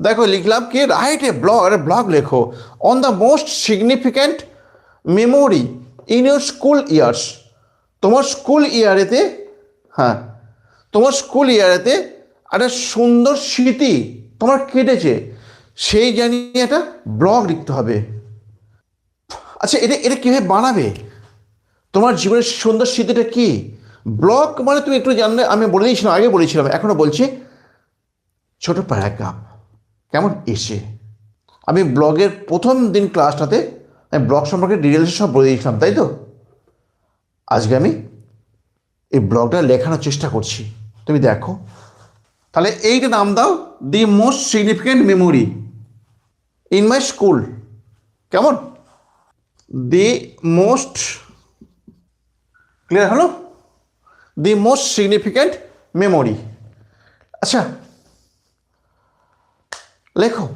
দেখো লিখলাম কি, রাইট এ ব্লগ, আরে ব্লগ লেখো on the most significant memory in your school years. তোমার স্কুল ইয়ারেতে, হ্যাঁ তোমার স্কুল ইয়ারেতে একটা সুন্দর স্মৃতি তোমার কেটেছে, সেই জানিয়ে একটা ব্লগ লিখতে হবে। আচ্ছা, এটা এটা কীভাবে বানাবে? তোমার জীবনের সুন্দর স্মৃতিটা কি? ব্লগ মানে তুমি একটু জানলে, আমি বলে দিয়েছিলাম, আগে বলেছিলাম, এখনও বলছি, ছোট প্যারাগ্রাফ কেমন এসে। আমি ব্লগের প্রথম দিন ক্লাসটাতে আমি ব্লগ সম্পর্কে ডিটেলসে সব বলে দিয়েছিলাম, তাই তো? আজকে আমি এই ব্লগটা লেখানোর চেষ্টা করছি, তুমি দেখো। তাহলে এইটা নাম দাও, the most significant memory in my school. কেমন? দি মোস্ট, ক্লিয়ার হলো? The most significant memory. আচ্ছা লেখো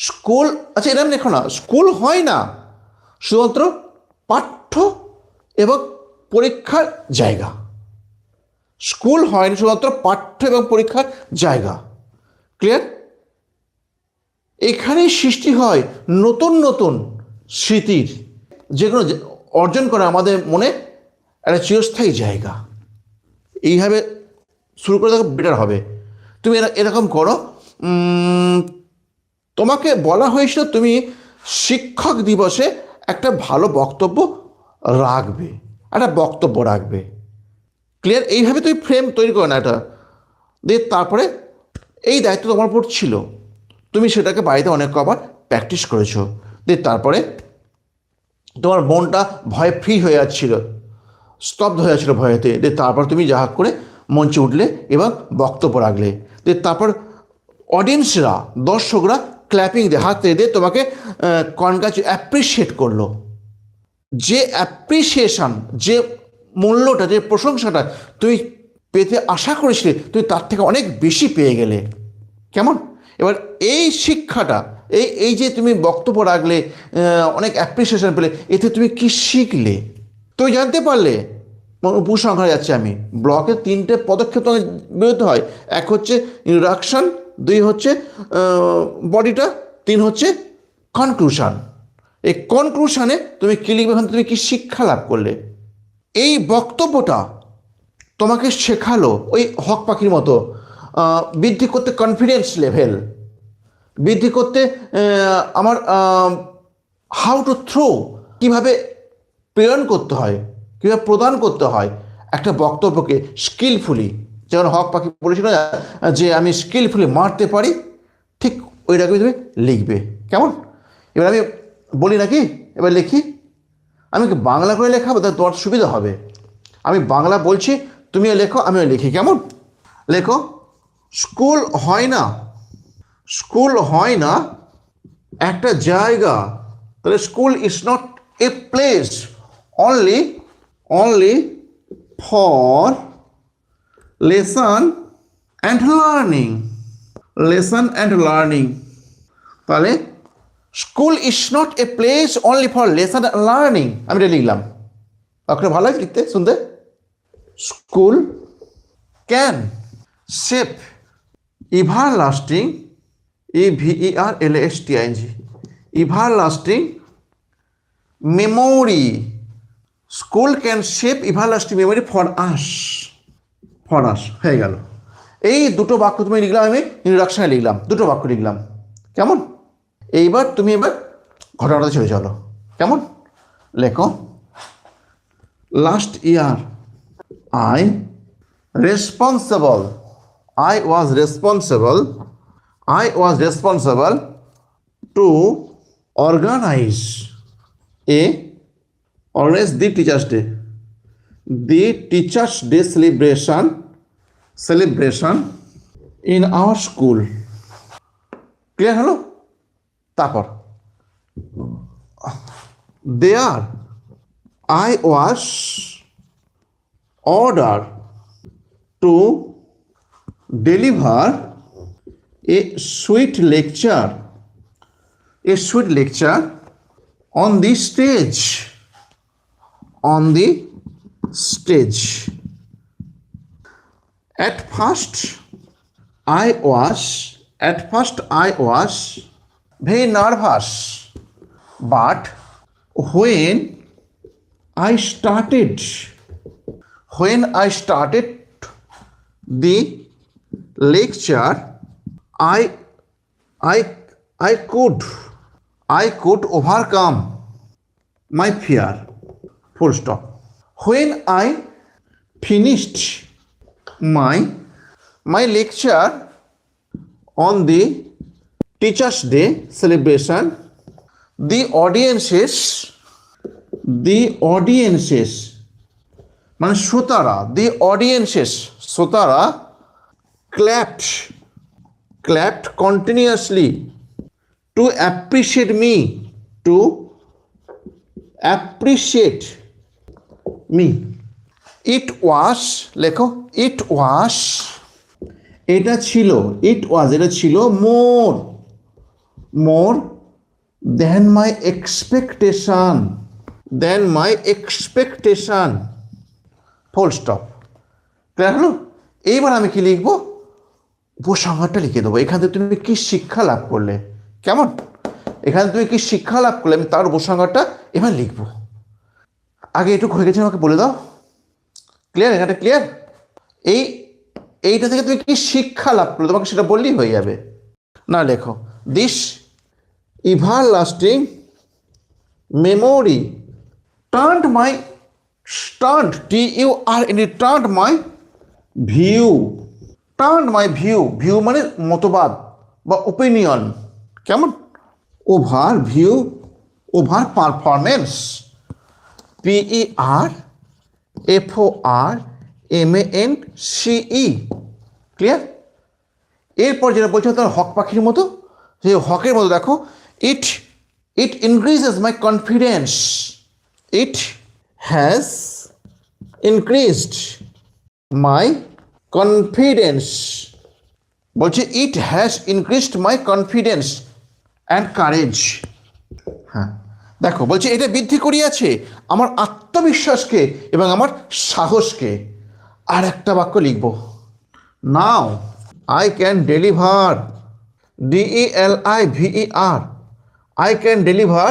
স্কুল। আচ্ছা এরকম লেখো না, স্কুল হয় না শুধুমাত্র পাঠ্য এবং পরীক্ষার জায়গা। স্কুল হয় না শুধুমাত্র পাঠ্য এবং পরীক্ষার জায়গা। ক্লিয়ার? এখানেই সৃষ্টি হয় নতুন নতুন স্মৃতির, যেগুলো অর্জন করে আমাদের মনে একটা চিরস্থায়ী জায়গা। এইভাবে শুরু করে দেখো, বেটার হবে। তুমি এরকম করো, তোমাকে বলা হয়েছিল তুমি শিক্ষক দিবসে একটা ভালো বক্তব্য রাখবে, একটা বক্তব্য রাখবে। ক্লিয়ার? এইভাবে তুমি ফ্রেম তৈরি করো না এটা দিয়ে, তারপরে এই দায়িত্ব তোমার উপর ছিল, তুমি সেটাকে বাড়িতে অনেক কবার প্র্যাকটিস করেছো, দিয়ে তারপরে তোমার মনটা ভয়ে ফ্রি হয়ে যাচ্ছিল, স্তব্ধ হয়ে যাচ্ছিলো ভয়েতে, দিয়ে তারপর তুমি যা করে মঞ্চে উঠলে এবং বক্তব্য রাখলে, দিয়ে তারপর অডিয়েন্সরা, দর্শকরা ক্ল্যাপিং দিয়ে, হাত দিয়ে তোমাকে অ্যাপ্রিসিয়েট করলো। যে অ্যাপ্রিসিয়েশন, যে মূল্যটা, যে প্রশংসাটা তুমি পেতে আশা করেছিলে, তুমি তার থেকে অনেক বেশি পেয়ে গেলে। কেমন? এবার এই শিক্ষাটা, এই যে তুমি বক্তব্য রাখলে, অনেক অ্যাপ্রিসিয়েশন পেলে, এতে তুমি কি শিখলে? তুমি জানতে পারলে। উপসংহারে যাচ্ছি আমি, ব্লকের 3টে পদক্ষেপ তোমাকে বেরোতে হয়। এক হচ্ছে ইন্ট্রোডাকশন, 2 হচ্ছে বডিটা, 3 হচ্ছে কনক্লুশন। এই কনক্লুশনে তুমি কী লিখবে, তুমি কি শিক্ষা লাভ করলে। এই বক্তব্যটা তোমাকে শেখালো ওই হক পাখির মতো বৃদ্ধি করতে, কনফিডেন্স লেভেল বৃদ্ধি করতে, আমার হাউ টু থ্রো, কীভাবে প্রেরণ করতে হয়, কীভাবে প্রদান করতে হয় একটা বক্তব্যকে স্কিলফুলি। যেমন হক পাখি বলেছিল যে আমি স্কিলফুলি মারতে পারি, ঠিক ওই রকমই তুমি লিখবে। কেমন? এবার আমি বলি নাকি, এবার লিখি। আমি বাংলা করে লেখাবো, তাহলে তোমার সুবিধা হবে। আমি বাংলা বলছি, তুমিও লেখো, আমিও লিখি। কেমন? লেখো, স্কুল হয় না, স্কুল হয় না একটা জায়গা। তাহলে school is not a place only for lesson and learning, lesson and learning. তাহলে school is not a place only for lesson and learning, আমি এটা লিখলাম। আপনার ভালো লাগে লিখতে, শুনতে? School can shape everlasting, everlasting, everlasting memory. School can shape everlasting memory for us, for us। হয়ে গেল। এই দুটো বাক্য তুমি লিখলাম, আমি ইন্ট্রোডাকশনে লিখলাম, দুটো বাক্য লিখলাম। কেমন? এইবার তুমি এবার ঘটনাটা চলে চলো। কেমন? লেখো, last year I was responsible to organize the Teachers' Day, celebration in our school. Clear হলো? তারপর there I was ordered to deliver a sweet lecture on the stage, At first at first I was very nervous, but when I started the lecture, I could overcome my fear. Full stop. When I finished my lecture on the Teachers' Day celebration, the audiences মানে শ্রোতারা clapped continuously to appreciate me, it was লেখো it was এটা ছিল more than my expectation. Full stop. Clear হলো? এইবার আমি কি লিখবো? উপসংহারটা লিখে দেবো। এখান থেকে তুমি কি শিক্ষা লাভ করলে, কেমন? এখানে তুমি কি শিক্ষা লাভ করলে আমি তার উপসংহারটা এবার লিখবো। আগে এটুকু হয়ে গেছে, আমাকে বলে দাও। ক্লিয়ার? এখানে ক্লিয়ার? এইটা থেকে তুমি কি শিক্ষা লাভ করলে তোমাকে সেটা বললেই হয়ে যাবে। না, লেখো this everlasting memory turned my view মানে মতবাদ বা ওপিনিয়ন, কেমন? Over performance, PERFORMANCE। ক্লিয়ার? এরপর যেটা বলছে তার হক পাখির মতো, সেই হকের মতো দেখো, it increases my confidence. It has increased my confidence. বলছে it has increased my confidence and courage. হ্যাঁ, দেখো বলছে এটা বৃদ্ধি করিয়াছে আমার আত্মবিশ্বাসকে এবং আমার সাহসকে। আর একটা বাক্য লিখব, নাও I can deliver, DELIVER, I can deliver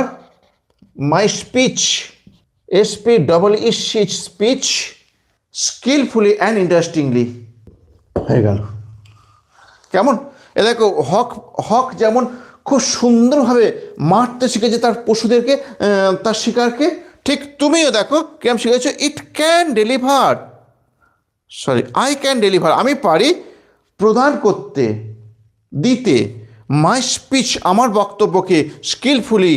my speech, speech skillfully and interestingly. হয়ে গেল। কেমন? এ দেখো হক যেমন খুব সুন্দরভাবে মারতে শিখেছে তার পশুদেরকে, তার শিকারকে, ঠিক তুমিও দেখো কেমন শিখেছো। I can deliver, আমি পারি প্রদান করতে, দিতে, মাই স্পিচ, আমার বক্তব্যকে, স্কিলফুলি,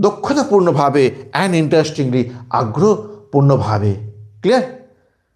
দক্ষতাপূর্ণভাবে, অ্যান্ড ইন্টারেস্টিংলি, আগ্রহপূর্ণভাবে। ক্লিয়ার?